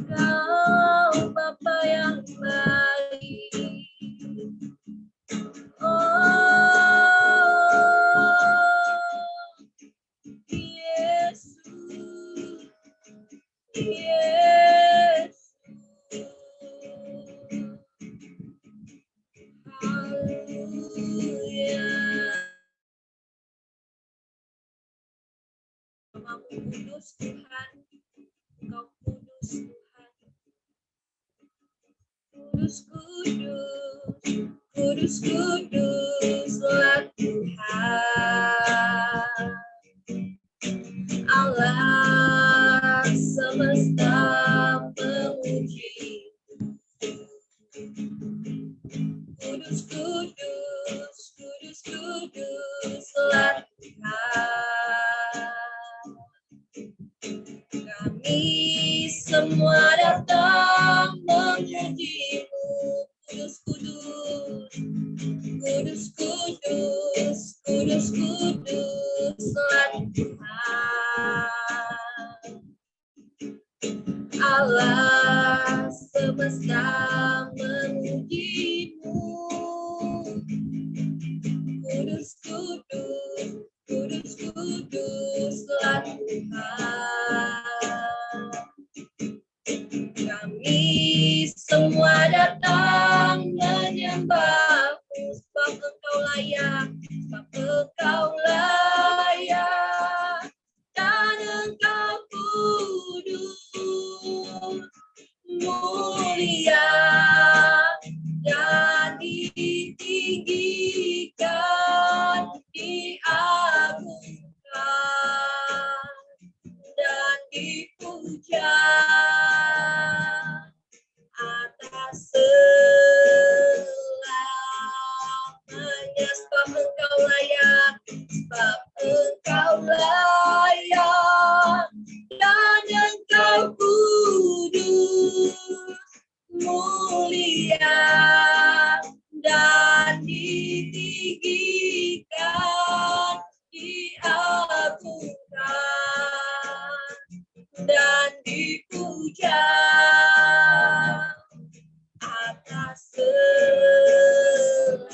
Kau Bapa yang baik. Oh, Yesus, Yesus. Haleluya. Namamu kudus Tuhan, Engkau kudus Tuhan. Kudus, kudus, kudus, kuduslah Tuhan. Allah semesta memuji. Kudus, kudus, kudus, kuduslah Tuhan. Kami semua datang memuji-Mu. Kudus, kudus, kudus, kudus, kudus, kuduslah Tuhan. Allah semesta memuji-Mu. Kudus, kudus, kudus, kuduslah Tuhan. Kami semua datang menyembah-Mu, sebab Engkau layak, sebab Engkau layak, dan Engkau kudus, mulia, dan ditinggikan, diagungkan, dan dipuja atas selamanya, sebab Engkau layak, sebab Engkau layak, dan Engkau kudus, mulia, dan ditinggikan, diagungkan, dan dipuja atas selamanya.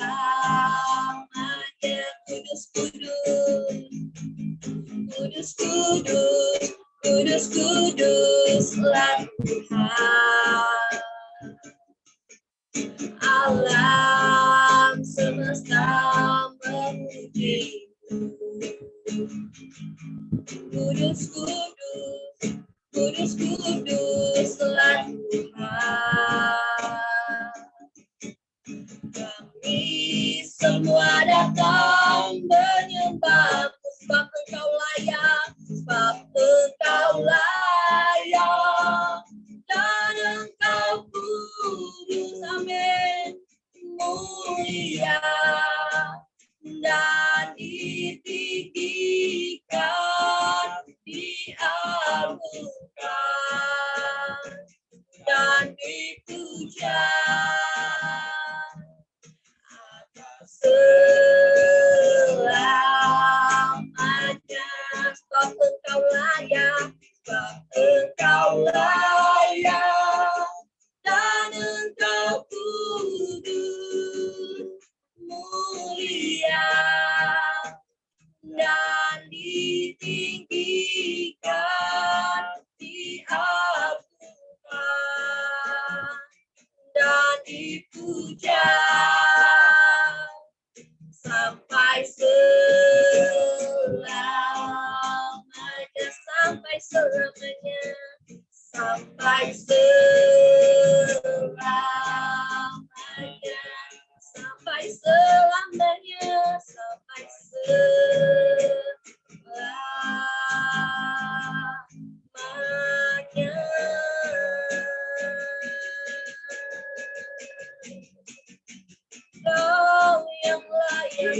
Kudus, kudus, kudus, kudus, kudus, kuduslah Tuhan. Alam semesta memuji-Mu. Kudus, kudus, kudus, kuduslah Tuhan. Kami semua datang menyembah-Mu, sebab Engkau layak, sebab Engkau layak, dan Engkau kudus, amin, mulia, dan ditinggikan, diagungkan, dan dipuja atas selamanya, sebab Engkau layak, sebab Engkau layak, dan Engkau kudus, mulia, dan ditinggikan, diagungkan, dan dipuja sampai selamanya, sampai selamanya, sampai selamanya, sampai selamanya, sampai selamanya. Kau yang layak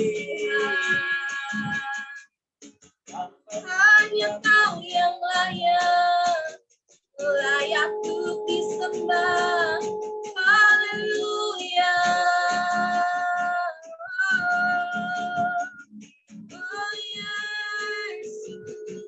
Tuhan, hanya Kau yang layak untuk disembah. Haleluya. Oh Yesus,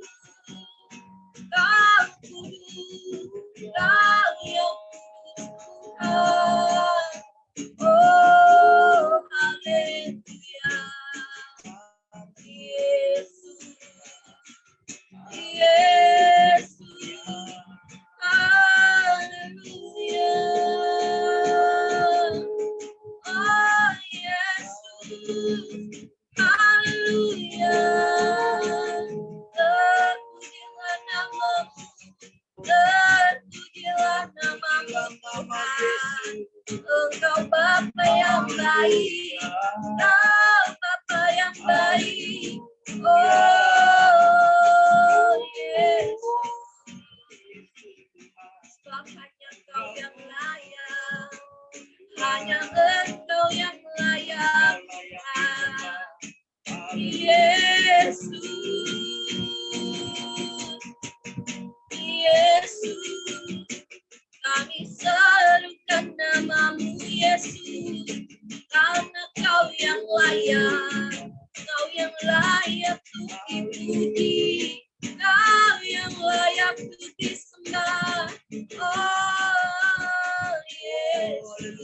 untuk dipuji, Kau yang layak untuk disembah. Oh Yesus,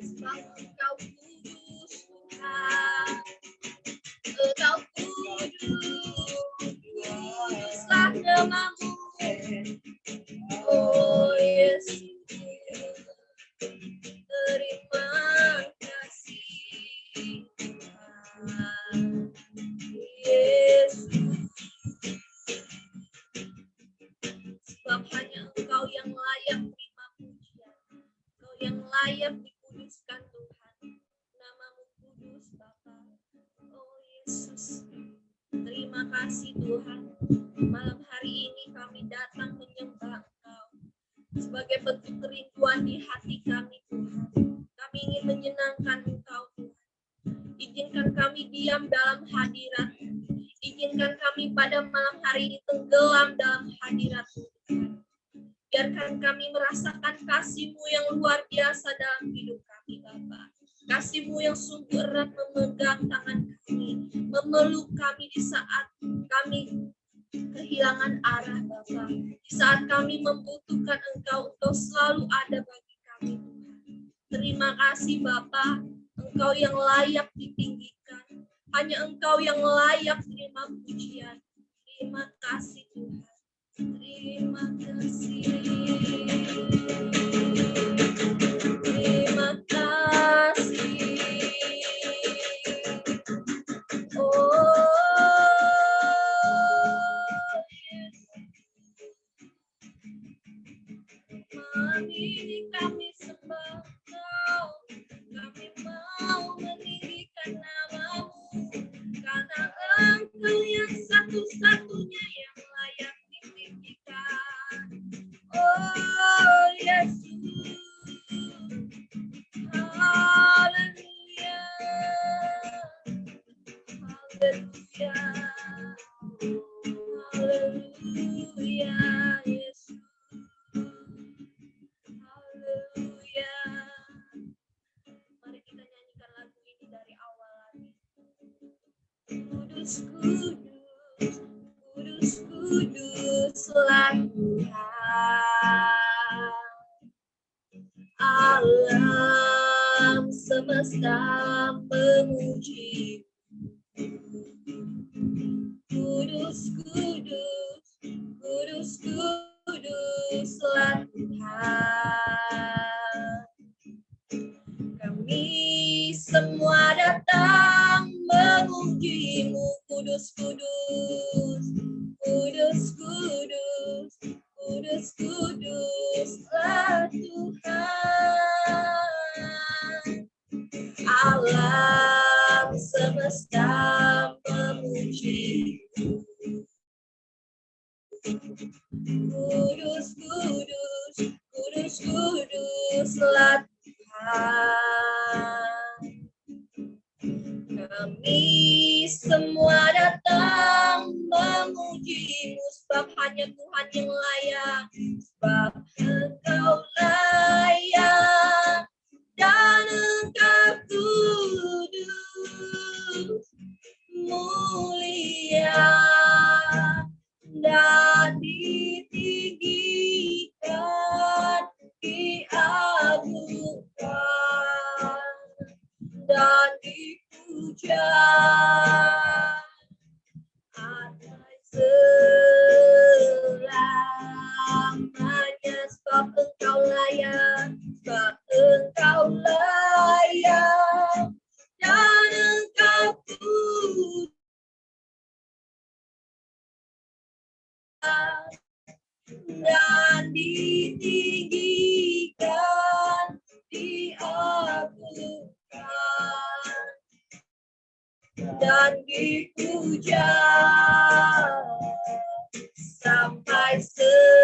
sebab Engkau kudus Tuhan, Engkau kudus, kuduslah namamu. Oh Yesus, terima kasih Tuhan. Yesus, sebab hanya Engkau yang layak terima pujian, Engkau yang layak dikuduskan Tuhan. Namamu kudus Bapa. Oh Yesus, terima kasih Tuhan. Malam hari ini kami datang menyembah Engkau sebagai bentuk kerinduan di hati kami Tuhan. Kami ingin menyenangkan Engkau Tuhan. Izinkan kami diam dalam hadirat. Izinkan kami pada malam hari ini tenggelam dalam hadirat Tuhan. Biarkan kami merasakan kasih-Mu yang luar biasa dalam hidup kami Bapa. Kasih-Mu yang sungguh erat memegang tangan kami, memeluk kami di saat kami kehilangan arah Bapa. Di saat kami membutuhkan Engkau, Engkau selalu ada bagi kami Tuhan. Terima kasih Bapa, Engkau yang layak ditinggikan. Hanya Engkau yang layak terima pujian. Terima kasih Tuhan. Terima kasih. Terima kasih. Oh malam ini kami sembah Engkau, kami mau meninggikan namamu, karena Engkau yang satu-satunya yang layak ditinggikan. Oh Yesus, haleluya, haleluya, haleluya, Yesus. Haleluya. Mari kita nyanyikan lagu ini dari awal lagi. Kudus, kudus, kudus, kuduslah Tuhan. Alam semesta memuji. Kudus, kudus, kudus, kuduslah Tuhan. Kami semua datang memuji-Mu, kudus, kudus, kudus, kudus, kudus, kuduslah Tuhan. Alam semesta memuji. Kudus, kudus, kudus, kuduslah Tuhan. Kami semua datang memuji-Mu, sebab hanya Tuhan yang layak, sebab Engkau layak dan Engkau kudus, mulia dan ditinggikan, diagungkan dan dipuja atas selamanya, sebab Engkau layak, sebab Engkau layak dan Engkau kudus dan ditinggikan, diagungkan dan dipuja sampai selamanya,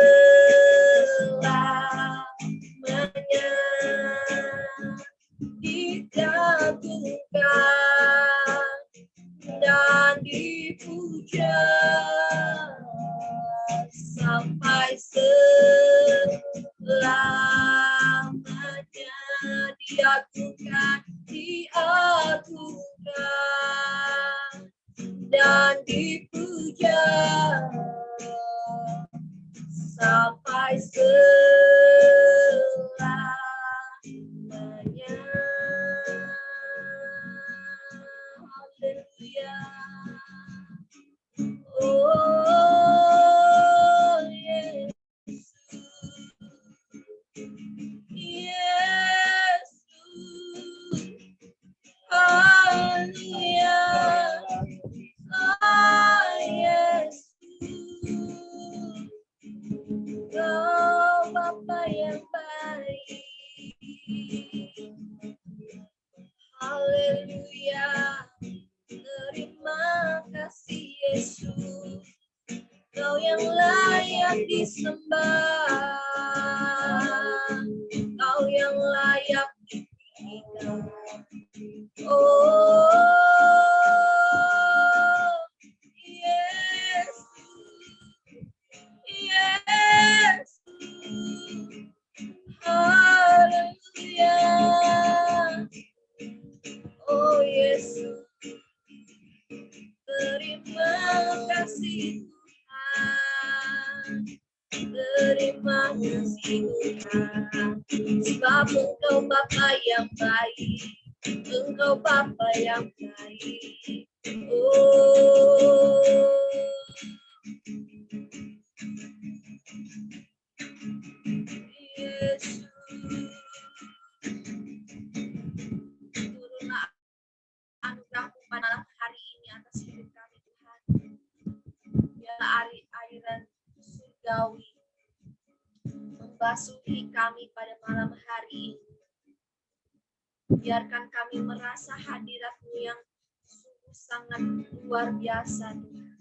diagungkan dan dipuja sampai selamanya, diagungkan, diagungkan dan dipuja sampai selamanya. Haleluya. Oh Yesus, haleluya. Oh Yesus, Kau Bapa yang baik. Haleluya. Terima kasih Yesus, Kau yang layak disembah, Kau yang layak dipujikan. Oh Yesus, Yesus, haleluya. Oh Yesus, terima kasih Tuhan, terima kasih Tuhan, sebab Engkau Bapa yang baik, Engkau Bapa yang baik. Oh Yesus, turunlah anugerah-Mu pada malam hari ini atas hidup kami Tuhan. Biarlah aliran surgawi membasuhi kami pada malam hari ini. Biarkan kami merasa hadirat-Mu yang sungguh sangat luar biasa Tuhan.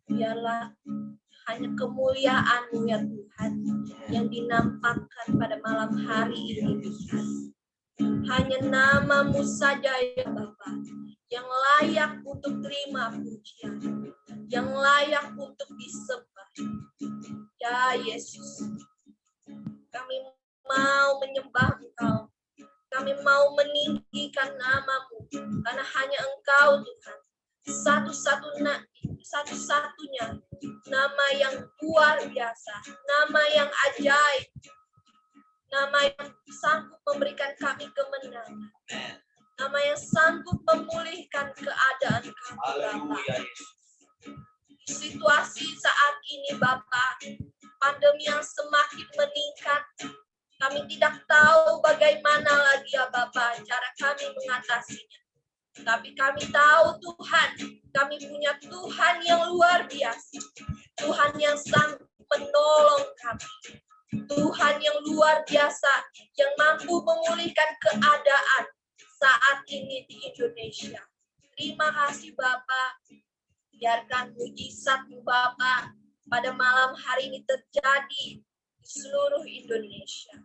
Biarlah hanya kemuliaan-Mu ya Tuhan yang dinampakkan pada malam hari ini Tuhan. Hanya nama-Mu saja ya Bapa yang layak untuk terima pujian, yang layak untuk disembah. Ya Yesus, kami mau menyembah Engkau, kami mau meninggikan nama-Mu, karena hanya Engkau Tuhan, satu-satunya nama yang luar biasa, nama yang ajaib, nama yang sanggup memberikan kami kemenangan, nama yang sanggup memulihkan keadaan kami Bapa. Di situasi saat ini Bapa, pandemi yang semakin meningkat, kami tidak tahu bagaimana lagi ya Bapa cara kami mengatasinya. Tapi kami tahu Tuhan, kami punya Tuhan yang luar biasa, Tuhan yang sanggup menolong kami, Tuhan yang luar biasa, yang mampu memulihkan keadaan saat ini di Indonesia. Terima kasih Bapa, biarkan mujizat-Mu Bapa pada malam hari ini terjadi di seluruh Indonesia,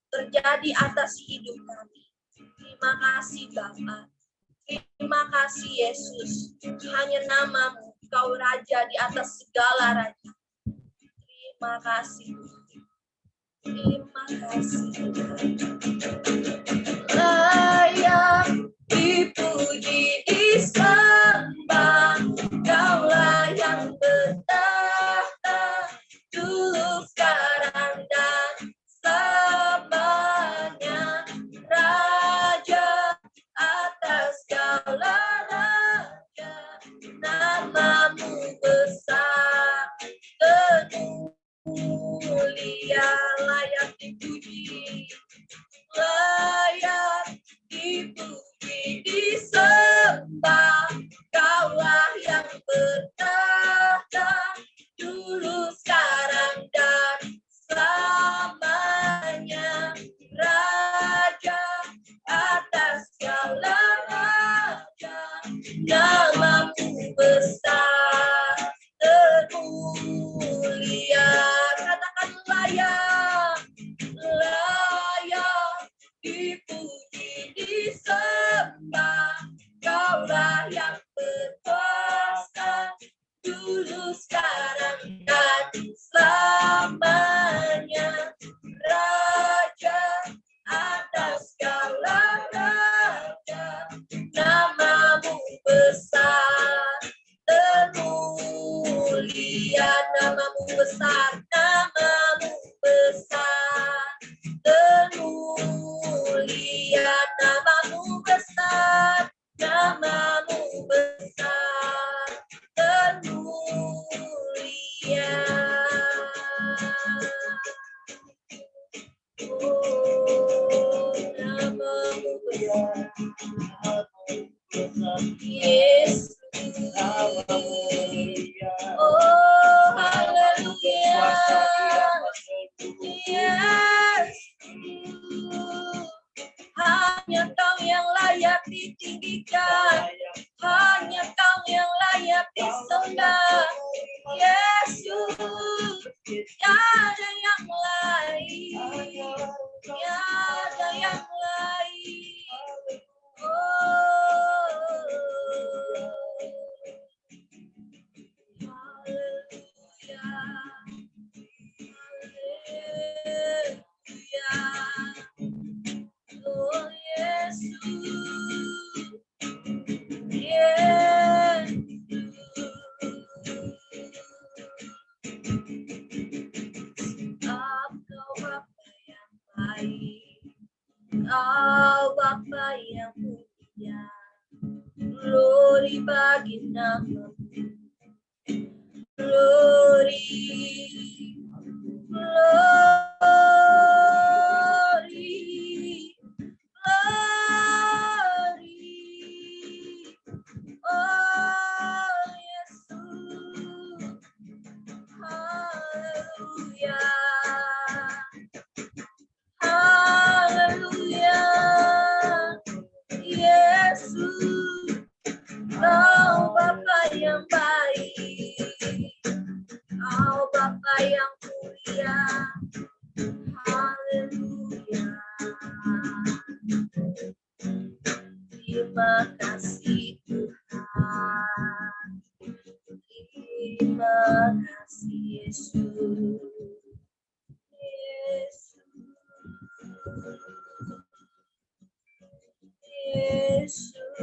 terjadi atas hidup kami. Terima kasih Bapa, terima kasih Yesus, hanya nama-Mu, Kau Raja di atas segala raja. Terima kasih Tuhan. Terima kasih Tuhan. Layak dipuji disembah, Kaulah yang bertahta dulu sekarang dan selamanya, Raja atas segala raja. Nama-Mu besar penuh mulia, layak dipuji, layak dipuji Yesus. Oh, haleluya. Yes. Hanya Kau yang layak ditinggikan. Hanya Kau yang layak disembah. Yesus. Tiada yang lain. Tiada yang lain. Oh. Haleluya. Haleluya. Oh Yesus. Engkau Bapa yang baik, Engkau Bapa yang mulia, glory bagi nama-Mu, glory, glory, glory. Oh Yesus, haleluya, haleluya. Yesus, Kau Bapa yang baik, Kau Bapa yang mulia, haleluya. Terima kasih Tuhan, terima kasih Yesus. Yesus.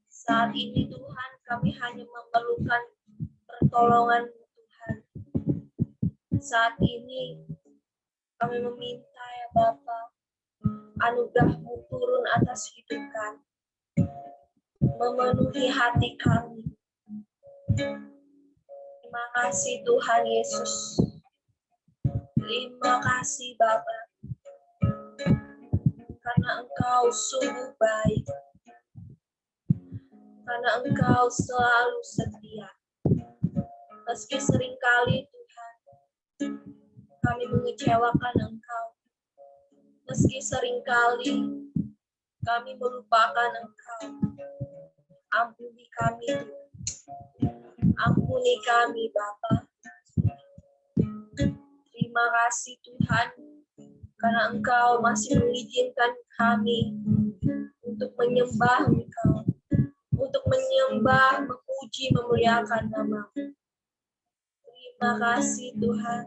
Saat ini Tuhan, kami hanya memerlukan pertolongan Tuhan. Saat ini kami meminta ya Bapa, anugerah-Mu turun atas hidup kami, memenuhi hati kami. Terima kasih Tuhan Yesus. Terima kasih Bapa, karena Engkau sungguh baik, karena Engkau selalu setia. Meski seringkali Tuhan, kami mengecewakan Engkau. Meski seringkali kami melupakan Engkau. Ampuni kami Tuhan. Ampuni kami Bapa. Terima kasih Tuhan, karena Engkau masih mengizinkan kami untuk menyembah Engkau, untuk menyembah, memuji, memuliakan nama-Mu. Terima kasih Tuhan.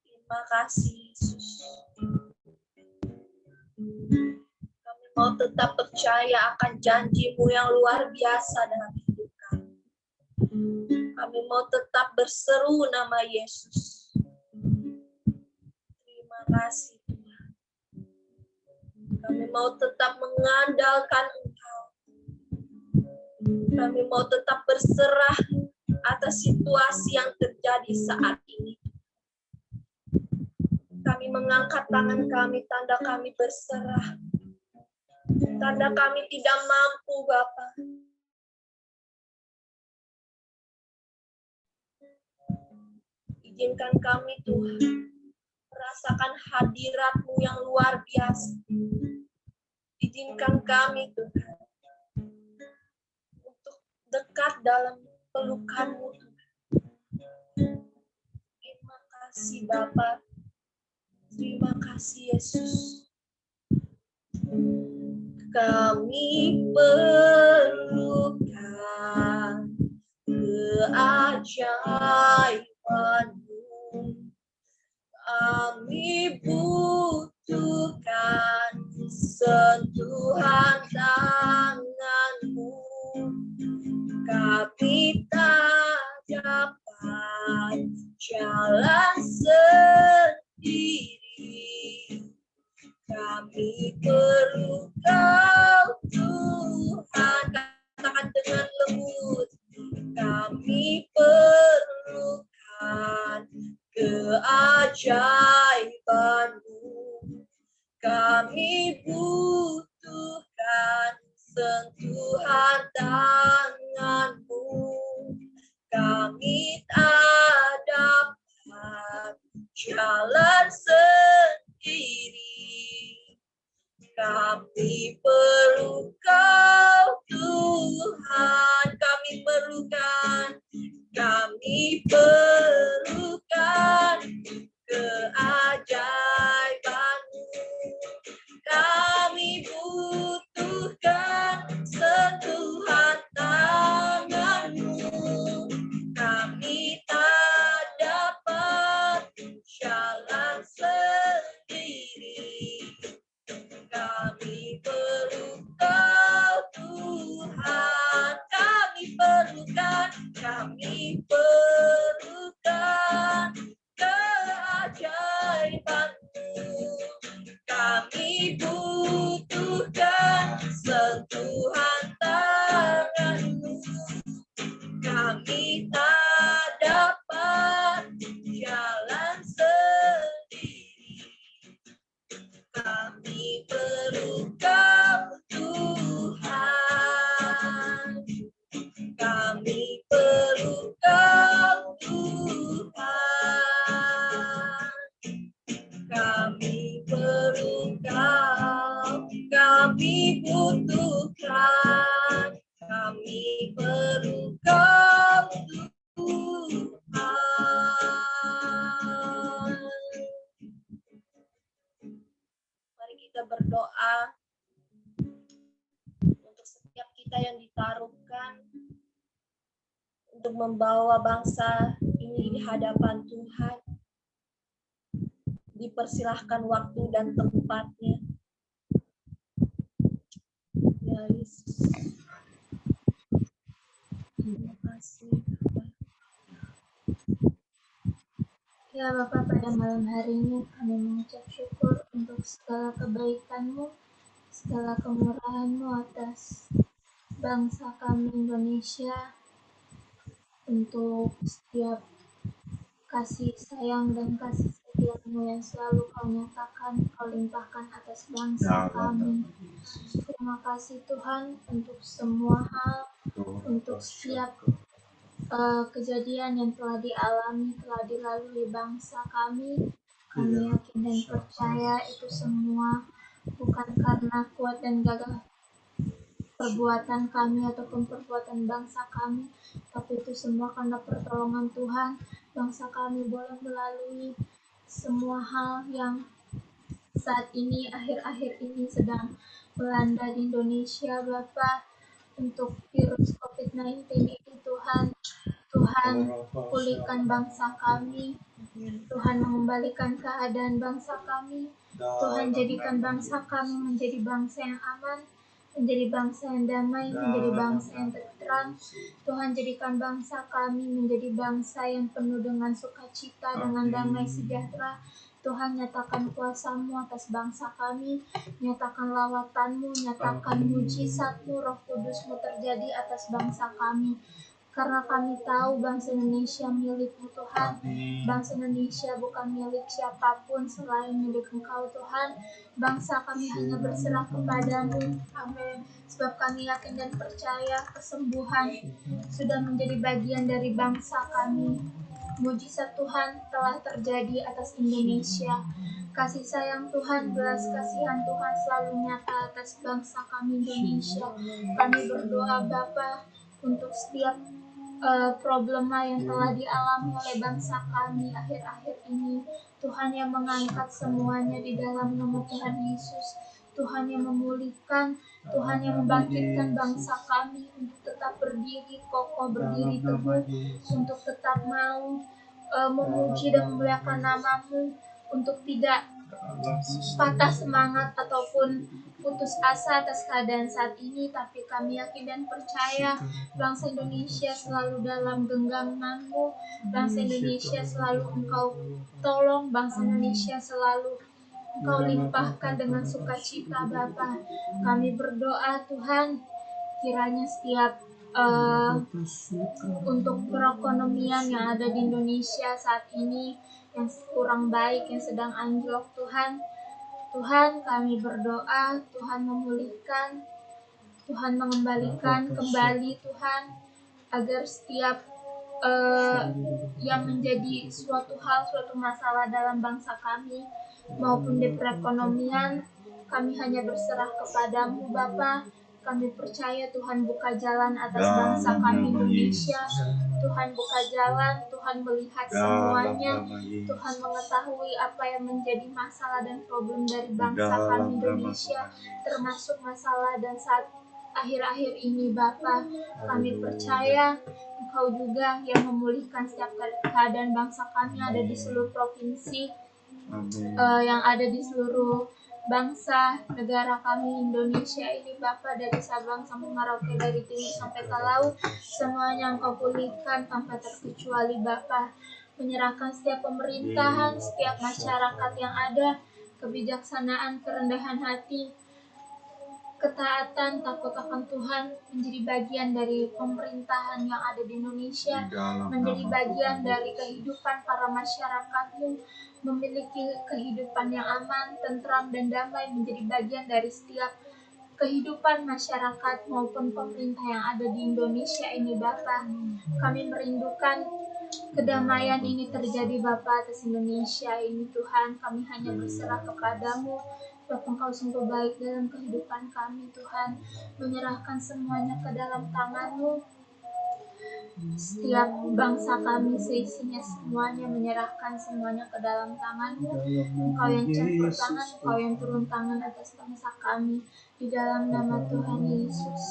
Terima kasih Yesus. Kami mau tetap percaya akan janji-Mu yang luar biasa dalam hidup kami. Kami mau tetap berseru nama Yesus. Terima kasih Tuhan. Kami mau tetap mengandalkan Engkau. Kami mau tetap berserah atas situasi yang terjadi saat ini. Kami mengangkat tangan kami, tanda kami berserah. Tanda kami tidak mampu, Bapa. Izinkan kami, Tuhan, merasakan hadirat-Mu yang luar biasa. Izinkan kami, Tuhan, untuk dekat dalam pelukan-Mu, Tuhan. Terima kasih, Bapa. Terima kasih, Yesus. Kami perlukan keajaiban-Mu. Kami butuhkan sentuhan tangan-Mu. Kami tak dapat jalan sendiri. Kami perlu Kau, Tuhan. Katakan dengan lembut. Kami perlukan keajaiban-Mu. Kami butuhkan sentuhan tangan-Mu. Kami tak dapat jalan sendiri. Kami perlu Kau Tuhan. Kami perlukan keajaiban-Mu. Kami butuhkan sentuhan tangan-Mu. Kami tak dapat jalan sendiri. Kami perlu Kau Tuhan. Kami perlukan keajaiban-Mu. Kami butuhkan sentuhan tangan-Mu. Kami tak dapat jalan sendiri. Kami perlu Kau Tuhan. Kami perlu Kau Tuhan. Kami perlu Kau. Kami butuhkan. Kami perlu Kau Tuhan. Mari kita berdoa untuk setiap kita yang ditaruhkan untuk membawa bangsa ini di hadapan Tuhan. Dipersilahkan waktu dan tempatnya. Ya Yesus. Terima kasih. Ya Bapa, pada malam hari ini kami mengucap syukur untuk segala kebaikan-Mu, segala kemurahan-Mu atas bangsa kami Indonesia, untuk setiap kasih sayang dan kasih setia-Mu yang selalu Kau nyatakan, Kau limpahkan atas bangsa kami. Terima kasih Tuhan untuk semua hal, untuk setiap kejadian yang telah dialami, telah dilalui bangsa kami. Kami yakin dan percaya itu semua bukan karena kuat dan gagah perbuatan kami ataupun perbuatan bangsa kami, tapi itu semua karena pertolongan Tuhan. Bangsa kami boleh melalui semua hal yang saat ini, akhir-akhir ini sedang melanda di Indonesia, Bapak. Untuk virus COVID-19 ini Tuhan pulihkan bangsa kami. Tuhan mengembalikan keadaan bangsa kami. Tuhan jadikan bangsa kami menjadi bangsa yang aman, menjadi bangsa yang damai, menjadi bangsa yang terang. Tuhan jadikan bangsa kami menjadi bangsa yang penuh dengan sukacita, dengan damai sejahtera. Tuhan, nyatakan kuasa-Mu atas bangsa kami, nyatakan lawatan-Mu, nyatakan mujizat-Mu, Roh Kudus-Mu terjadi atas bangsa kami. Karena kami tahu bangsa Indonesia milik-Mu Tuhan. Bangsa Indonesia bukan milik siapapun selain milik Engkau Tuhan. Bangsa kami hanya berserah kepada-Mu. Amin. Sebab kami yakin dan percaya kesembuhan sudah menjadi bagian dari bangsa kami. Mujizat Tuhan telah terjadi atas Indonesia. Kasih sayang Tuhan, belas kasihan Tuhan selalu nyata atas bangsa kami Indonesia. Kami berdoa Bapa untuk setiap problema yang telah dialami oleh bangsa kami akhir-akhir ini. Tuhan yang mengangkat semuanya di dalam nama Tuhan Yesus. Tuhan yang memulihkan, Tuhan yang membangkitkan bangsa kami untuk tetap berdiri kokoh, berdiri teguh, untuk tetap mau memuji dan memuliakan nama-Mu, untuk tidak patah semangat ataupun putus asa atas keadaan saat ini, tapi kami yakin dan percaya bangsa Indonesia selalu dalam genggaman-Mu, bangsa Indonesia selalu Engkau tolong, bangsa Indonesia selalu Engkau limpahkan dengan sukacita Bapa. Kami berdoa Tuhan, kiranya setiap untuk perekonomian yang ada di Indonesia saat ini yang kurang baik, yang sedang anjlok Tuhan Tuhan, kami berdoa, Tuhan memulihkan, Tuhan mengembalikan kembali Tuhan, agar setiap yang menjadi suatu masalah dalam bangsa kami maupun di perekonomian, kami hanya berserah kepadamu Bapa. Kami percaya Tuhan buka jalan atas bangsa kami Indonesia. Tuhan buka jalan, Tuhan melihat semuanya. Tuhan mengetahui apa yang menjadi masalah dan problem dari bangsa kami Indonesia, termasuk masalah dan saat akhir-akhir ini Bapa. Kami percaya Engkau juga yang memulihkan setiap keadaan bangsa kami ada di seluruh provinsi, yang ada di seluruh bangsa negara kami Indonesia ini Bapa, dari Sabang sampai Merauke, dari timur sampai ke laut, semuanya Engkau pulihkan tanpa terkecuali Bapa. Menyerahkan setiap pemerintahan, setiap masyarakat yang ada, kebijaksanaan, kerendahan hati, ketaatan, takut akan Tuhan menjadi bagian dari pemerintahan yang ada di Indonesia, menjadi bagian dari kehidupan para masyarakatmu, memiliki kehidupan yang aman, tentram, dan damai, menjadi bagian dari setiap kehidupan masyarakat maupun pemerintah yang ada di Indonesia ini Bapa. Kami merindukan kedamaian ini terjadi Bapa atas Indonesia ini Tuhan. Kami hanya berserah kepadamu. Sebab Engkau sungguh baik dalam kehidupan kami Tuhan. Menyerahkan semuanya ke dalam tangan-Mu. Setiap bangsa kami seisinya semuanya, menyerahkan semuanya ke dalam tangan-Mu. Engkau yang campur tangan, Engkau yang turun tangan atas bangsa kami. Di dalam nama Tuhan Yesus.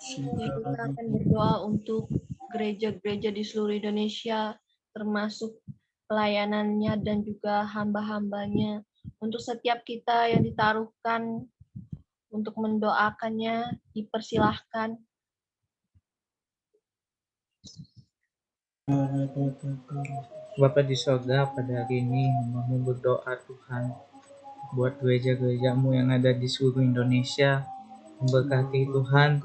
Kita akan berdoa untuk gereja-gereja di seluruh Indonesia, termasuk pelayanannya dan juga hamba-hambanya. Untuk setiap kita yang ditaruhkan untuk mendoakannya, dipersilahkan. Bapa di sorga, pada hari ini hamba-Mu berdoa Tuhan buat gereja-gereja-Mu yang ada di seluruh Indonesia. Memberkati Tuhan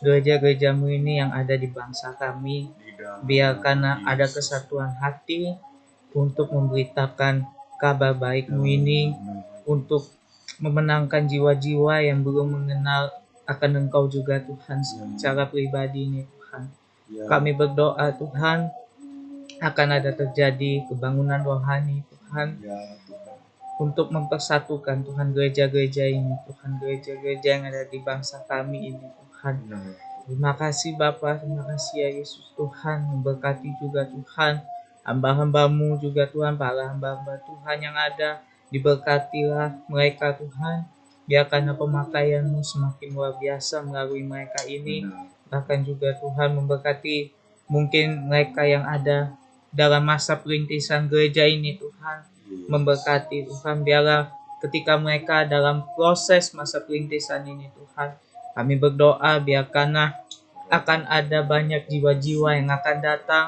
gereja-gereja-Mu ini yang ada di bangsa kami. Biarkan ada kesatuan hati untuk memberitakan kabar baik-Mu ini, untuk memenangkan jiwa-jiwa yang belum mengenal akan Engkau juga Tuhan secara pribadi ini Tuhan. Kami berdoa Tuhan akan ada terjadi kebangunan rohani Tuhan untuk mempersatukan Tuhan gereja-gereja ini Tuhan, gereja-gereja yang ada di bangsa kami ini Tuhan. Terima kasih Bapa, terima kasih ya Yesus Tuhan. Memberkati juga Tuhan hamba-hamba-Mu juga Tuhan, para hamba-hamba Tuhan yang ada, diberkatilah mereka Tuhan. Biarkan pemakaian-Mu semakin luar biasa melalui mereka ini. Bahkan juga Tuhan memberkati mungkin mereka yang ada dalam masa perintisan gereja ini Tuhan. Memberkati Tuhan, biarlah ketika mereka dalam proses masa perintisan ini Tuhan, kami berdoa biarkanlah akan ada banyak jiwa-jiwa yang akan datang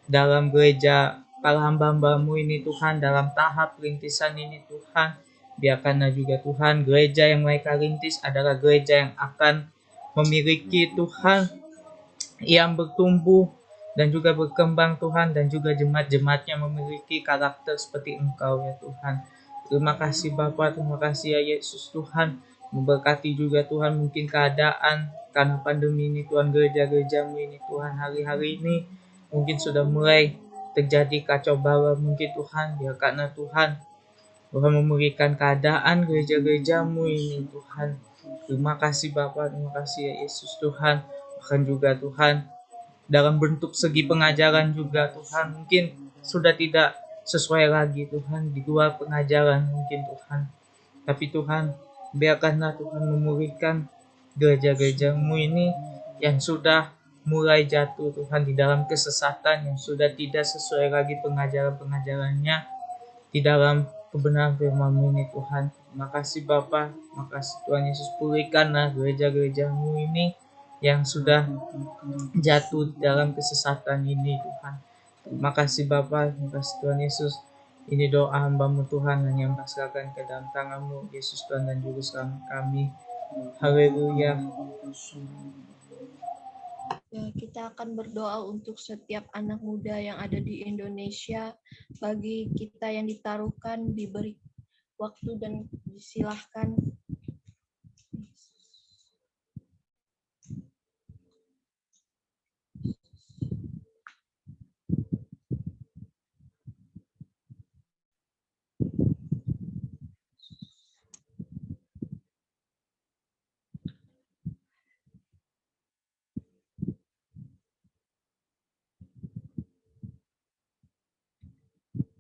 dalam gereja para hamba-hamba-Mu ini Tuhan, dalam tahap perintisan ini Tuhan. Biarkanlah juga Tuhan gereja yang mereka rintis adalah gereja yang akan memiliki Tuhan yang bertumbuh dan juga berkembang Tuhan, dan juga jemaat-jemaatnya memiliki karakter seperti Engkau ya Tuhan. Terima kasih Bapa, terima kasih ya Yesus Tuhan. Memberkati juga Tuhan mungkin keadaan karena pandemi ini Tuhan, gereja-gereja-Mu ini Tuhan, hari-hari ini mungkin sudah mulai terjadi kacau balau mungkin Tuhan. Biarkanlah Tuhan memulihkan keadaan gereja-gereja-Mu ini Tuhan. Terima kasih Bapa, terima kasih ya Yesus Tuhan. Bahkan juga Tuhan dalam bentuk segi pengajaran juga Tuhan, mungkin sudah tidak sesuai lagi Tuhan di luar pengajaran mungkin Tuhan. Tapi Tuhan, biarkanlah Tuhan memulihkan gereja-gereja-Mu ini yang sudah mulai jatuh Tuhan di dalam kesesatan, yang sudah tidak sesuai lagi pengajaran-pengajarannya di dalam kebenaran firman-Mu ini Tuhan. Terima kasih Bapa, terima kasih Tuhan Yesus, pulihkanlah gereja-gereja-Mu ini yang sudah jatuh dalam kesesatan ini Tuhan. Terima kasih Bapa, terima kasih Tuhan Yesus. Ini doa hamba-Mu Tuhan yang pasrahkan ke dalam tangan-Mu Yesus Tuhan dan Juru Selamat kami. Haleluya. Ya, kita akan berdoa untuk setiap anak muda yang ada di Indonesia. Bagi kita yang ditaruhkan, diberi waktu dan disilahkan.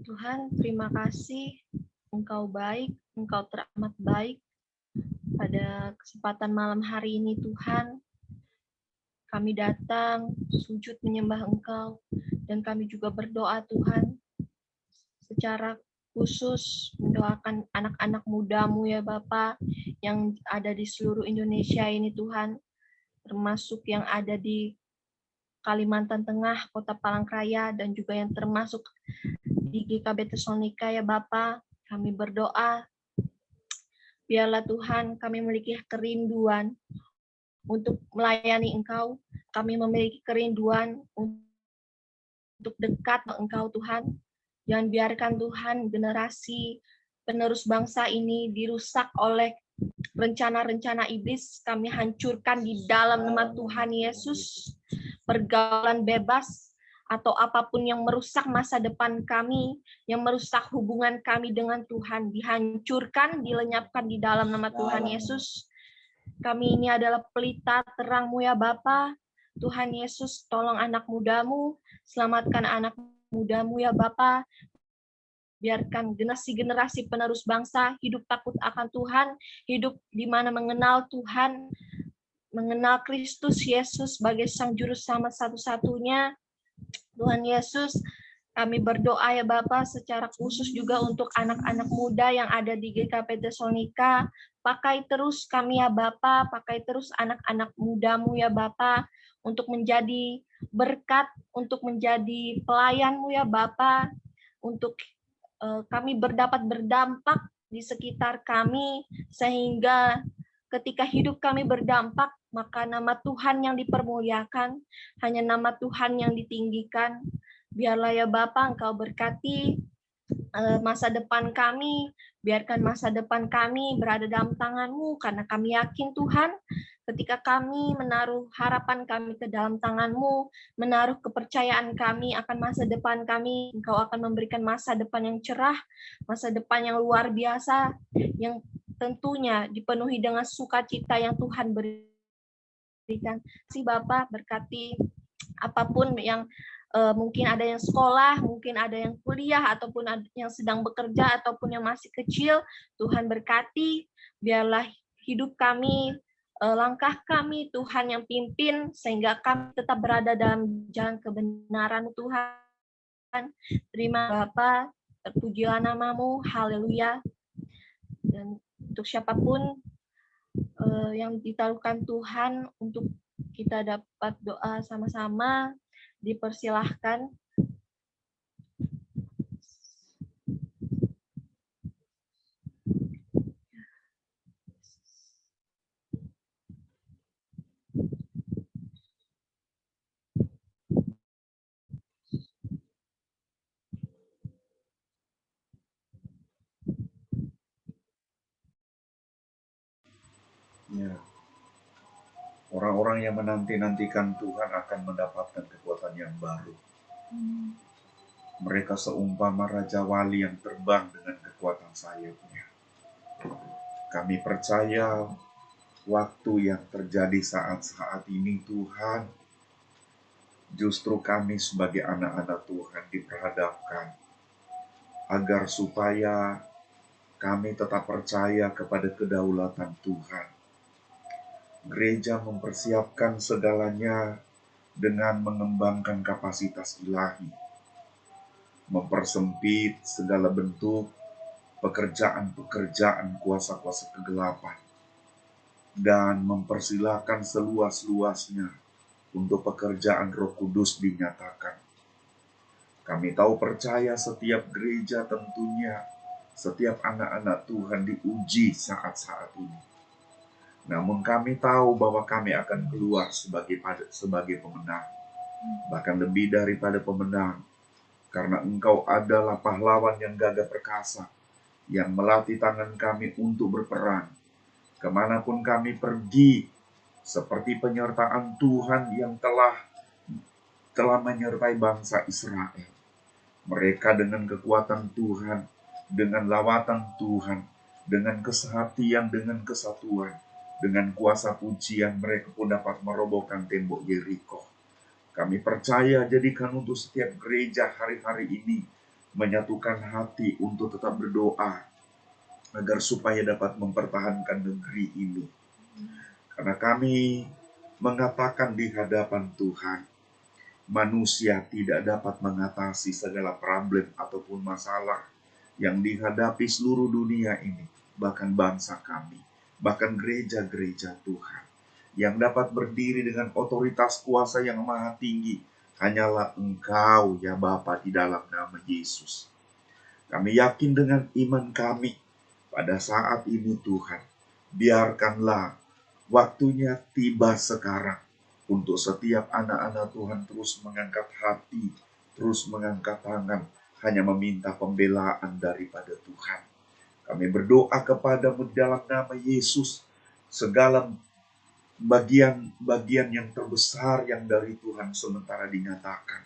Tuhan, terima kasih. Engkau baik, Engkau teramat baik. Pada kesempatan malam hari ini, Tuhan, kami datang sujud menyembah Engkau, dan kami juga berdoa, Tuhan, secara khusus mendoakan anak-anak mudamu ya Bapa, yang ada di seluruh Indonesia ini, Tuhan, termasuk yang ada di Kalimantan Tengah, Kota Palangkaraya, dan juga yang termasuk di GKB Tesalonika ya Bapa. Kami berdoa, biarlah Tuhan kami memiliki kerinduan untuk melayani Engkau. Kami memiliki kerinduan untuk dekat dengan Engkau Tuhan. Jangan biarkan Tuhan generasi penerus bangsa ini dirusak oleh rencana-rencana iblis. Kami hancurkan di dalam nama Tuhan Yesus. Pergaulan bebas atau apapun yang merusak masa depan kami, yang merusak hubungan kami dengan Tuhan, dihancurkan, dilenyapkan di dalam nama Tuhan Yesus. Kami ini adalah pelita terang-Mu ya Bapa. Tuhan Yesus, tolong anak mudamu, selamatkan anak mudamu ya Bapa. Biarkan generasi-generasi penerus bangsa hidup takut akan Tuhan, hidup di mana mengenal Tuhan, mengenal Kristus Yesus sebagai Sang Juru Selamat satu-satunya. Tuhan Yesus, kami berdoa ya Bapa secara khusus juga untuk anak-anak muda yang ada di GKP Tesalonika. Pakai terus kami ya Bapa, pakai terus anak-anak mudamu ya Bapa, untuk menjadi berkat, untuk menjadi pelayan-Mu ya Bapa, untuk kami dapat berdampak di sekitar kami, sehingga ketika hidup kami berdampak, maka nama Tuhan yang dipermuliakan, hanya nama Tuhan yang ditinggikan. Biarlah ya Bapa, Engkau berkati masa depan kami, biarkan masa depan kami berada dalam tangan-Mu, karena kami yakin Tuhan, ketika kami menaruh harapan kami ke dalam tangan-Mu, menaruh kepercayaan kami akan masa depan kami, Engkau akan memberikan masa depan yang cerah, masa depan yang luar biasa, yang tentunya dipenuhi dengan sukacita yang Tuhan berikan. Si Bapak berkati apapun yang mungkin ada yang sekolah, mungkin ada yang kuliah, ataupun ada yang sedang bekerja, ataupun yang masih kecil, Tuhan berkati, biarlah hidup kami, langkah kami, Tuhan yang pimpin, sehingga kami tetap berada dalam jalan kebenaran Tuhan. Terima Bapa, terpujilah nama-Mu, haleluya. Dan untuk siapapun yang ditaruhkan Tuhan untuk kita dapat doa sama-sama, dipersilahkan. Ya, orang-orang yang menanti-nantikan Tuhan akan mendapatkan kekuatan yang baru. Mereka seumpama Raja Wali yang terbang dengan kekuatan sayapnya. Kami percaya waktu yang terjadi saat-saat ini Tuhan, justru kami sebagai anak-anak Tuhan diperhadapkan agar supaya kami tetap percaya kepada kedaulatan Tuhan. Gereja mempersiapkan segalanya dengan mengembangkan kapasitas ilahi, mempersempit segala bentuk pekerjaan-pekerjaan kuasa-kuasa kegelapan, dan mempersilahkan seluas-luasnya untuk pekerjaan Roh Kudus dinyatakan. Kami tahu percaya setiap gereja tentunya, setiap anak-anak Tuhan diuji saat-saat ini. Namun kami tahu bahwa kami akan keluar sebagai pemenang. Bahkan lebih daripada pemenang. Karena Engkau adalah pahlawan yang gagah perkasa, yang melatih tangan kami untuk berperang. Kemanapun kami pergi, seperti penyertaan Tuhan yang telah menyertai bangsa Israel. Mereka dengan kekuatan Tuhan, dengan lawatan Tuhan, dengan kesehatian, dengan kesatuan, dengan kuasa pujian, mereka pun dapat merobohkan tembok Yeriko. Kami percaya jadikan untuk setiap gereja hari-hari ini menyatukan hati untuk tetap berdoa agar supaya dapat mempertahankan negeri ini. Karena kami mengatakan di hadapan Tuhan, manusia tidak dapat mengatasi segala problem ataupun masalah yang dihadapi seluruh dunia ini, bahkan bangsa kami, bahkan gereja-gereja Tuhan. Yang dapat berdiri dengan otoritas kuasa yang maha tinggi, hanyalah Engkau ya Bapa di dalam nama Yesus. Kami yakin dengan iman kami pada saat ini Tuhan, biarkanlah waktunya tiba sekarang untuk setiap anak-anak Tuhan terus mengangkat hati, terus mengangkat tangan, hanya meminta pembelaan daripada Tuhan. Kami berdoa kepadamu dalam nama Yesus, segala bagian yang terbesar yang dari Tuhan sementara dinyatakan.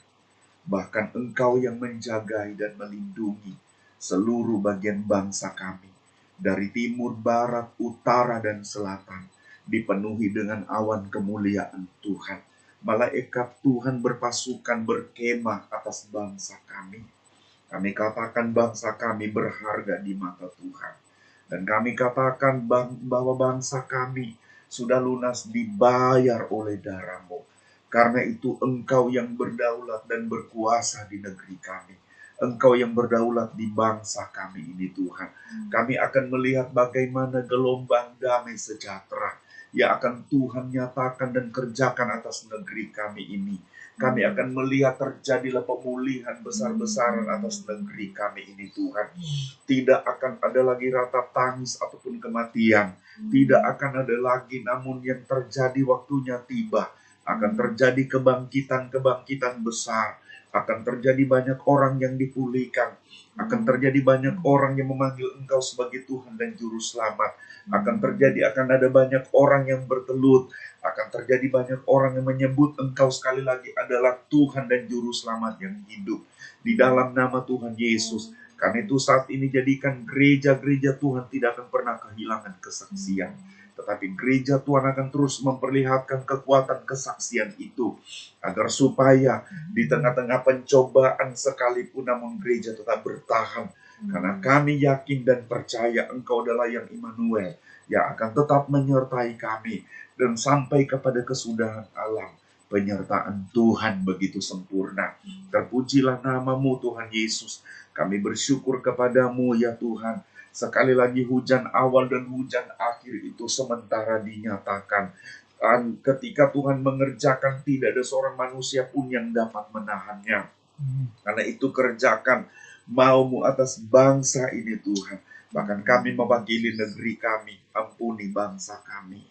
Bahkan Engkau yang menjagai dan melindungi seluruh bagian bangsa kami. Dari timur, barat, utara, dan selatan. Dipenuhi dengan awan kemuliaan Tuhan. Malaikat Tuhan berpasukan berkemah atas bangsa kami. Kami katakan bangsa kami berharga di mata Tuhan. Dan kami katakan bahwa bangsa kami sudah lunas dibayar oleh darah-Mu. Karena itu Engkau yang berdaulat dan berkuasa di negeri kami. Engkau yang berdaulat di bangsa kami ini Tuhan. Kami akan melihat bagaimana gelombang damai sejahtera yang akan Tuhan nyatakan dan kerjakan atas negeri kami ini. Kami akan melihat terjadilah pemulihan besar-besaran atas negeri kami ini Tuhan. Tidak akan ada lagi ratap tangis ataupun kematian. Tidak akan ada lagi, namun yang terjadi waktunya tiba. Akan terjadi kebangkitan-kebangkitan besar. Akan terjadi banyak orang yang dipulihkan. Akan terjadi banyak orang yang memanggil Engkau sebagai Tuhan dan Juru Selamat. Akan ada banyak orang yang bertelut. Akan terjadi banyak orang yang menyebut Engkau sekali lagi adalah Tuhan dan Juru Selamat yang hidup. Di dalam nama Tuhan Yesus, karena itu saat ini jadikan gereja-gereja Tuhan tidak akan pernah kehilangan kesaksian. Tetapi gereja Tuhan akan terus memperlihatkan kekuatan kesaksian itu. Agar supaya di tengah-tengah pencobaan sekalipun namun gereja tetap bertahan. Karena kami yakin dan percaya Engkau adalah yang Immanuel. Yang akan tetap menyertai kami. Dan sampai kepada kesudahan alam. Penyertaan Tuhan begitu sempurna. Terpujilah nama-Mu Tuhan Yesus. Kami bersyukur kepadamu ya Tuhan. Sekali lagi hujan awal dan hujan akhir itu sementara dinyatakan. Ketika Tuhan mengerjakan tidak ada seorang manusia pun yang dapat menahannya. Karena itu kerjakan mau-Mu atas bangsa ini Tuhan. Bahkan kami mewakili negeri kami. Ampuni bangsa kami.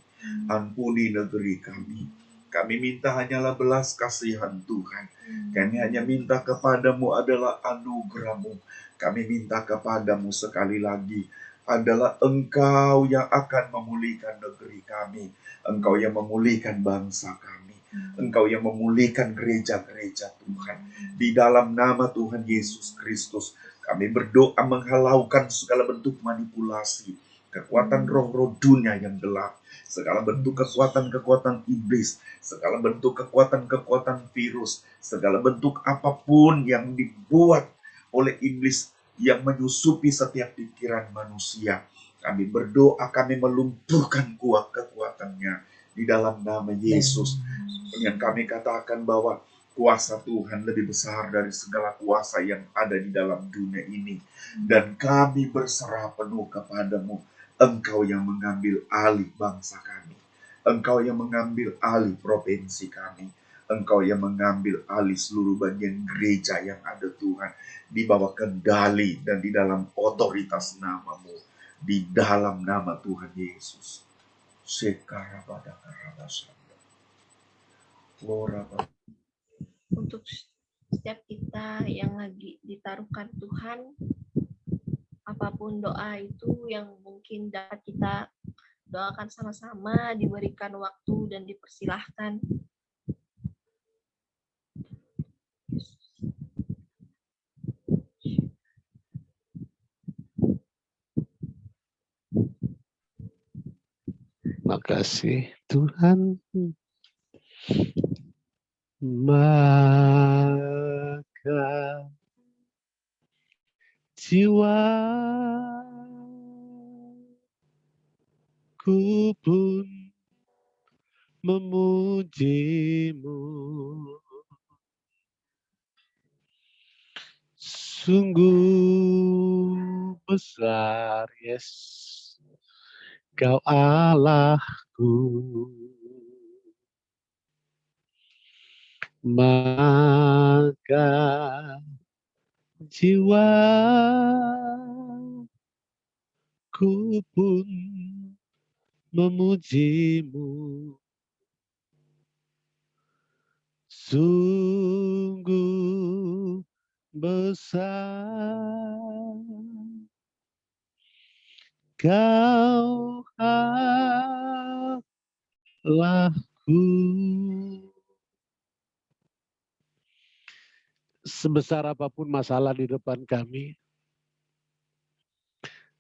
Ampuni negeri kami. Kami minta hanyalah belas kasihan Tuhan. Kami hanya minta kepadamu adalah anugerah-Mu. Kami minta kepadamu sekali lagi adalah Engkau yang akan memulihkan negeri kami. Engkau yang memulihkan bangsa kami. Engkau yang memulihkan gereja-gereja Tuhan. Di dalam nama Tuhan Yesus Kristus, kami berdoa menghalaukan segala bentuk manipulasi, kekuatan roh-roh dunia yang gelap, segala bentuk kekuatan-kekuatan iblis, segala bentuk kekuatan-kekuatan virus, segala bentuk apapun yang dibuat oleh iblis yang menyusupi setiap pikiran manusia. Kami berdoa, kami melumpuhkan kekuatannya di dalam nama Yesus. Yang kami katakan bahwa kuasa Tuhan lebih besar dari segala kuasa yang ada di dalam dunia ini. Dan kami berserah penuh kepadamu. Engkau yang mengambil alih bangsa kami. Engkau yang mengambil alih provinsi kami. Engkau yang mengambil alih seluruh bagian gereja yang ada Tuhan. Di bawah kendali dan di dalam otoritas nama-Mu. Di dalam nama Tuhan Yesus. Sekarabadakarabasanda. Lorabada. Untuk setiap kita yang lagi ditaruhkan Tuhan, apapun doa itu yang mungkin dapat kita doakan sama-sama, diberikan waktu dan dipersilahkan. Makasih Tuhan. Maka jiwaku pun memuji-Mu. Sungguh besar, yes, Kau Allahku. Maka jiwaku pun memuji-Mu. Sungguh besar Kau Allahku. Sebesar apapun masalah di depan kami,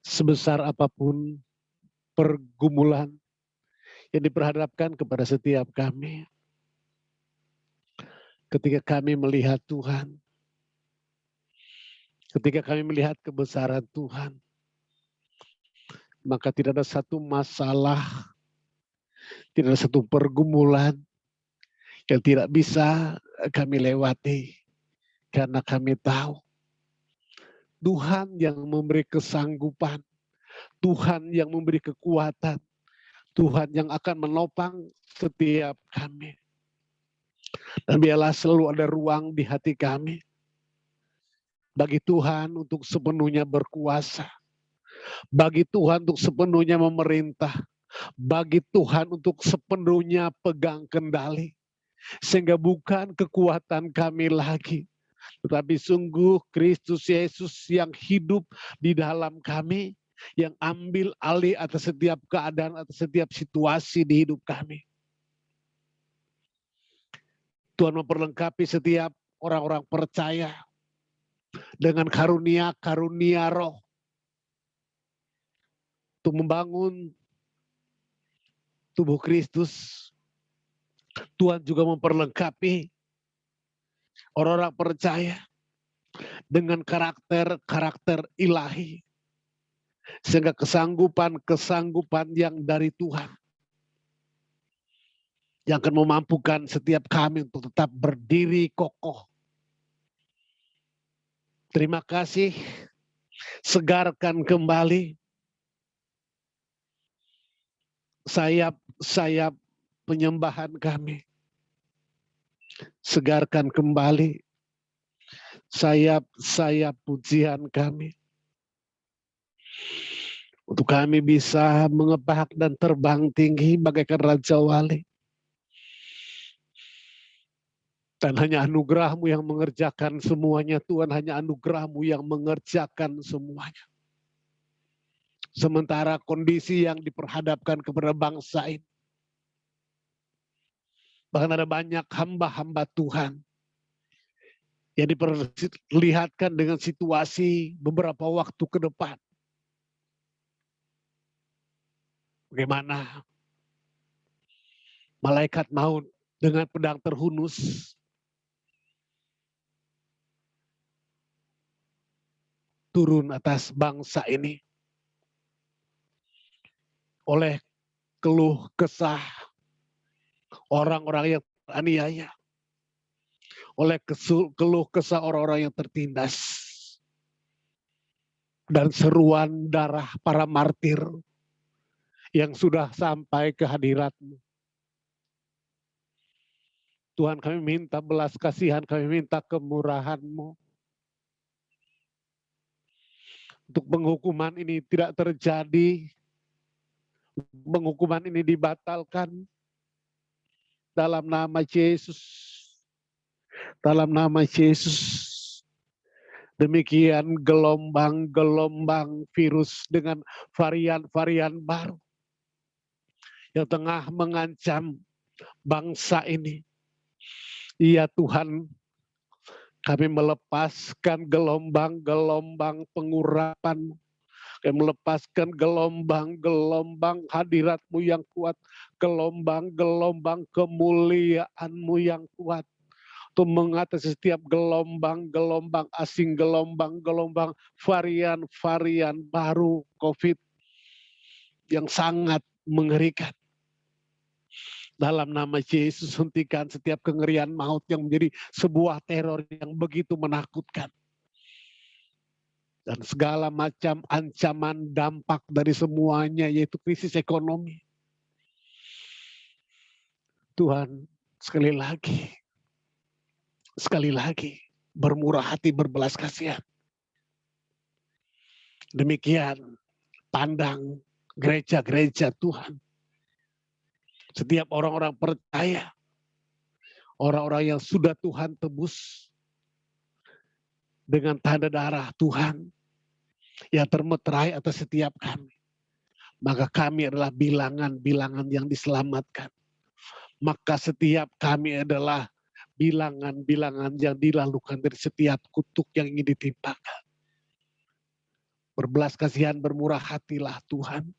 sebesar apapun pergumulan yang diperhadapkan kepada setiap kami, ketika kami melihat Tuhan, ketika kami melihat kebesaran Tuhan, maka tidak ada satu masalah, tidak ada satu pergumulan yang tidak bisa kami lewati. Karena kami tahu Tuhan yang memberi kesanggupan, Tuhan yang memberi kekuatan, Tuhan yang akan menopang setiap kami. Dan biarlah selalu ada ruang di hati kami bagi Tuhan untuk sepenuhnya berkuasa, bagi Tuhan untuk sepenuhnya memerintah, bagi Tuhan untuk sepenuhnya pegang kendali. Sehingga bukan kekuatan kami lagi, tetapi sungguh Kristus Yesus yang hidup di dalam kami, yang ambil alih atas setiap keadaan, atas setiap situasi di hidup kami. Tuhan memperlengkapi setiap orang-orang percaya dengan karunia-karunia roh untuk membangun tubuh Kristus. Tuhan juga memperlengkapi orang-orang percaya dengan karakter-karakter ilahi. Sehingga kesanggupan-kesanggupan yang dari Tuhan yang akan memampukan setiap kami untuk tetap berdiri kokoh. Terima kasih, segarkan kembali sayap-sayap penyembahan kami. Segarkan kembali sayap-sayap pujian kami. Untuk kami bisa mengebak dan terbang tinggi bagaikan Raja Wali. Dan hanya anugerah-Mu yang mengerjakan semuanya, Tuhan, hanya anugerah-Mu yang mengerjakan semuanya. Sementara kondisi yang diperhadapkan kepada bangsa ini, bahkan ada banyak hamba-hamba Tuhan yang diperlihatkan dengan situasi beberapa waktu ke depan. Bagaimana malaikat maut dengan pedang terhunus turun atas bangsa ini oleh keluh kesah orang-orang yang teraniaya, oleh keluh kesah orang-orang yang tertindas, dan seruan darah para martir yang sudah sampai ke hadirat-Mu. Tuhan, kami minta belas kasihan, kami minta kemurahan-Mu. Untuk penghukuman ini tidak terjadi Penghukuman ini dibatalkan dalam nama Yesus. Dalam nama Yesus. Demikian gelombang-gelombang virus dengan varian-varian baru yang tengah mengancam bangsa ini. Ya Tuhan, kami melepaskan gelombang-gelombang pengurapan, kami melepaskan gelombang-gelombang hadirat-Mu yang kuat, gelombang-gelombang kemuliaan-Mu yang kuat, untuk mengatasi setiap gelombang-gelombang asing, gelombang-gelombang varian-varian baru COVID yang sangat mengerikan. Dalam nama Yesus, hentikan setiap kengerian maut yang menjadi sebuah teror yang begitu menakutkan. Dan segala macam ancaman dampak dari semuanya, yaitu krisis ekonomi. Tuhan, sekali lagi, bermurah hati, berbelas kasihan. Demikian pandang gereja-gereja Tuhan. Setiap orang-orang percaya, orang-orang yang sudah Tuhan tebus dengan tanda darah Tuhan yang termeterai atas setiap kami. Maka kami adalah bilangan-bilangan yang diselamatkan. Maka setiap kami adalah bilangan-bilangan yang dilalukan dari setiap kutuk yang ingin ditimpakan. Berbelas kasihan, bermurah hatilah Tuhan.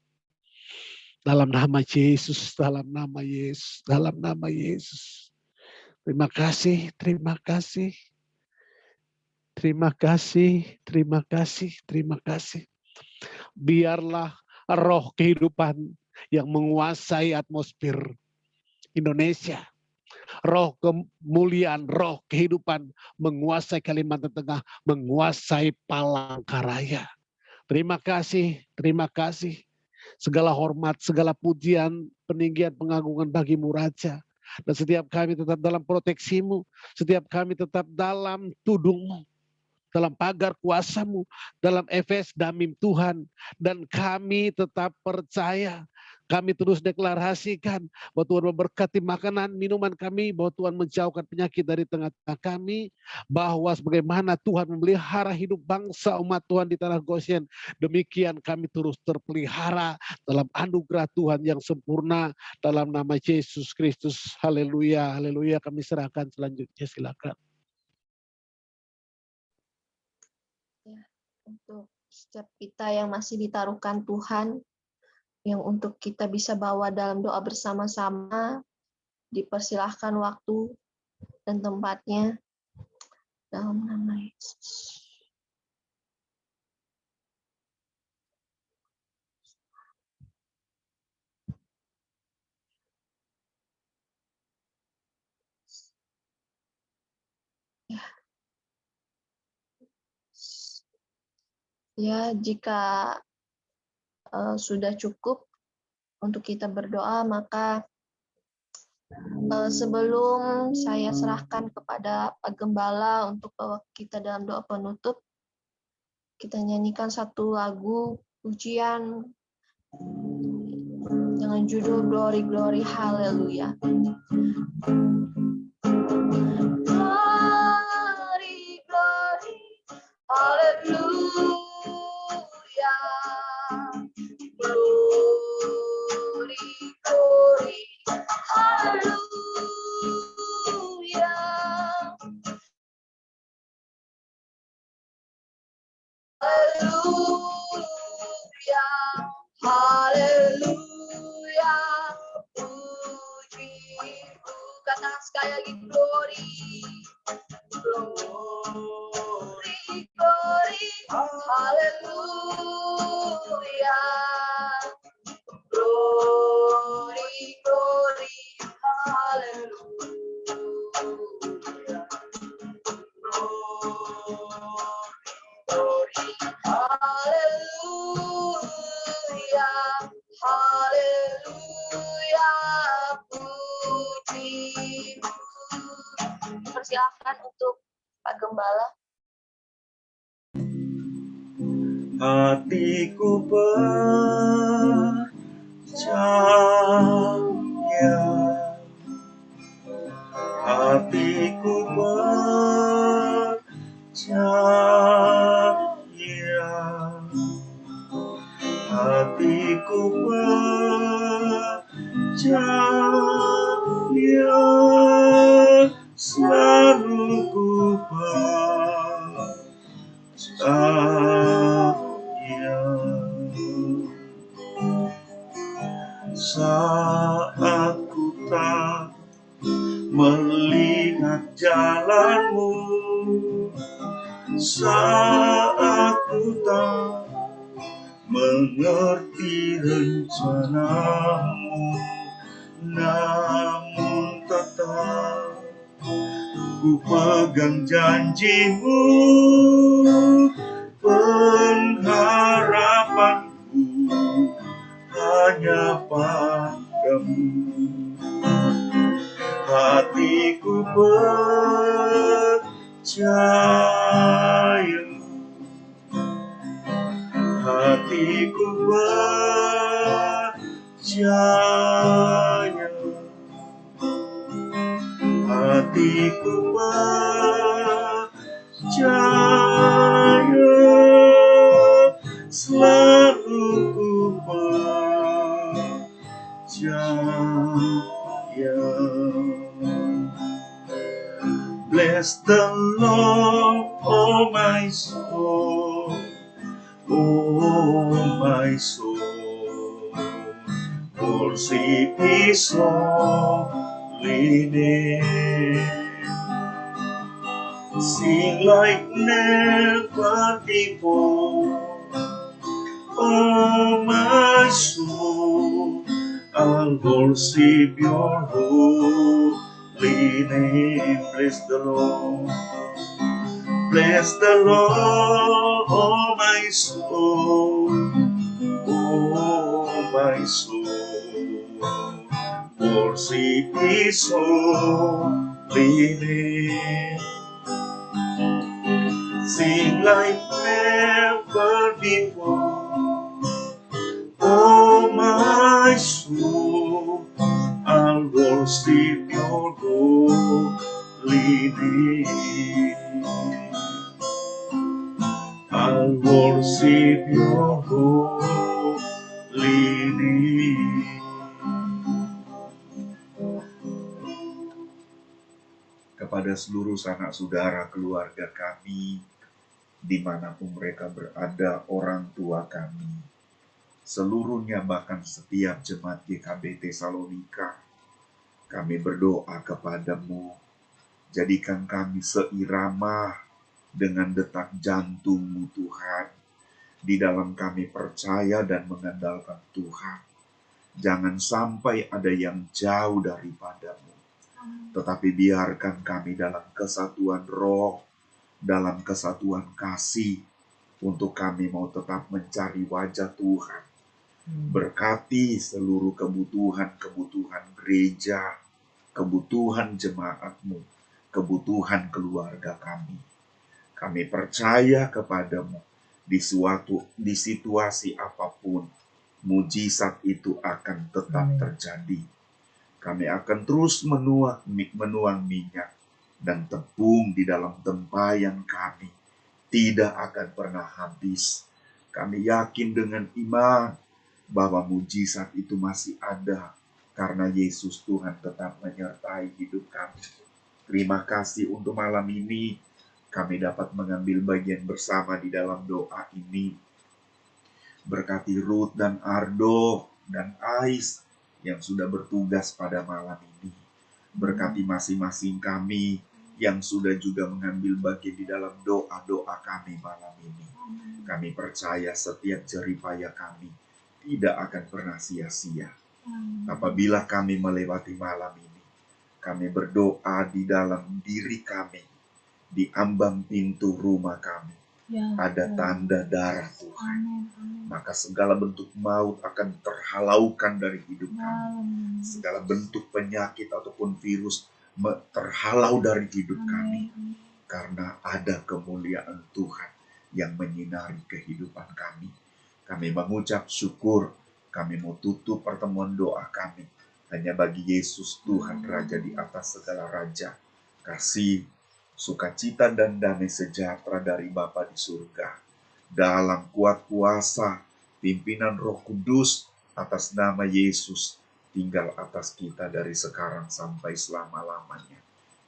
Dalam nama Yesus, dalam nama Yesus, dalam nama Yesus. Terima kasih, terima kasih. Terima kasih, terima kasih, terima kasih. Biarlah roh kehidupan yang menguasai atmosfer Indonesia. Roh kemuliaan, roh kehidupan menguasai Kalimantan Tengah, menguasai Palangkaraya. Terima kasih, terima kasih. Segala hormat, segala pujian, peninggian, pengagungan bagimu Raja. Dan setiap kami tetap dalam proteksimu, setiap kami tetap dalam tudungmu, dalam pagar kuasamu, dalam efes damim Tuhan. Dan kami tetap percaya, kami terus deklarasikan bahwa Tuhan memberkati makanan, minuman kami, bahwa Tuhan menjauhkan penyakit dari tengah-tengah kami, bahwa sebagaimana Tuhan memelihara hidup bangsa umat Tuhan di tanah Goshen, demikian kami terus terpelihara dalam anugerah Tuhan yang sempurna, dalam nama Yesus Kristus. Haleluya, haleluya. Kami serahkan selanjutnya, silakan. Untuk setiap kita yang masih ditaruhkan Tuhan, yang untuk kita bisa bawa dalam doa bersama-sama, dipersilahkan waktu dan tempatnya dalam nama Yesus. Ya, jika sudah cukup untuk kita berdoa, maka sebelum saya serahkan kepada Pak Gembala untuk bawa kita dalam doa penutup, kita nyanyikan satu lagu pujian dengan judul Glory Glory Haleluya. Glory Glory Haleluya. Glory Glory Haleluya. Haleluya, haleluya, puji, kata sekali lagi glory, glory, glory, haleluya, glory, glory, haleluya, glory, haleluya, haleluya, puji. Persilahkan untuk Pak Gembala. Hatiku cahaya, hatiku percaya, hatiku percaya, selalu ku percaya. Saat ku tak melihat jalanmu, saat ku tak mengerti rencanamu, namun tetap ku pegang janjimu, pengharapanku hanya padamu. Hatiku percaya, hatiku percaya, hatiku percaya, selalu ku percaya. Bless the Lord, oh my soul, oh my soul, worship His holy name. Sing like never before, oh my soul, I'll worship your holy name. Bless the Lord, bless the Lord, oh my soul, oh my soul, worship His holy name. Sing like never before, oh my soul, I'll worship your holy name. I'll worship your holy name. Kepada seluruh sanak saudara keluarga kami, dimanapun mereka berada, orang tua kami, seluruhnya bahkan setiap jemaat GKB Tesalonika, kami berdoa kepadamu, jadikan kami seirama dengan detak jantungmu Tuhan, di dalam kami percaya dan mengandalkan Tuhan. Jangan sampai ada yang jauh daripadamu, tetapi biarkan kami dalam kesatuan roh, dalam kesatuan kasih, untuk kami mau tetap mencari wajah Tuhan. Berkati seluruh kebutuhan gereja, kebutuhan jemaatmu, kebutuhan keluarga kami. Kami percaya kepadamu, di situasi apapun, mujizat itu akan tetap terjadi. Kami akan terus menuang minyak dan tepung di dalam tempayan kami, tidak akan pernah habis. Kami yakin dengan iman bahwa mujizat itu masih ada, karena Yesus Tuhan tetap menyertai hidup kami. Terima kasih untuk malam ini, kami dapat mengambil bagian bersama di dalam doa ini. Berkati Ruth dan Ardo dan Ais yang sudah bertugas pada malam ini. Berkati masing-masing kami yang sudah juga mengambil bagian di dalam doa-doa kami malam ini. Kami percaya setiap jeripaya kami tidak akan pernah sia-sia. Apabila kami melewati malam ini, kami berdoa di dalam diri kami, di ambang pintu rumah kami, ada tanda darah Tuhan. Maka segala bentuk maut akan terhalaukan dari hidup kami. Segala bentuk penyakit ataupun virus terhalau dari hidup kami. Karena ada kemuliaan Tuhan yang menyinari kehidupan kami. Kami mengucap syukur kami mau tutup pertemuan doa kami hanya bagi Yesus Tuhan Raja di atas segala raja. Kasih, sukacita dan damai sejahtera dari Bapa di surga, dalam kuat kuasa pimpinan Roh Kudus atas nama Yesus, tinggal atas kita dari sekarang sampai selama-lamanya.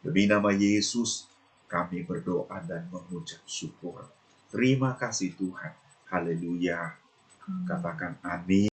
Demi nama Yesus kami berdoa dan mengucap syukur. Terima kasih Tuhan. Haleluya. Katakan amin.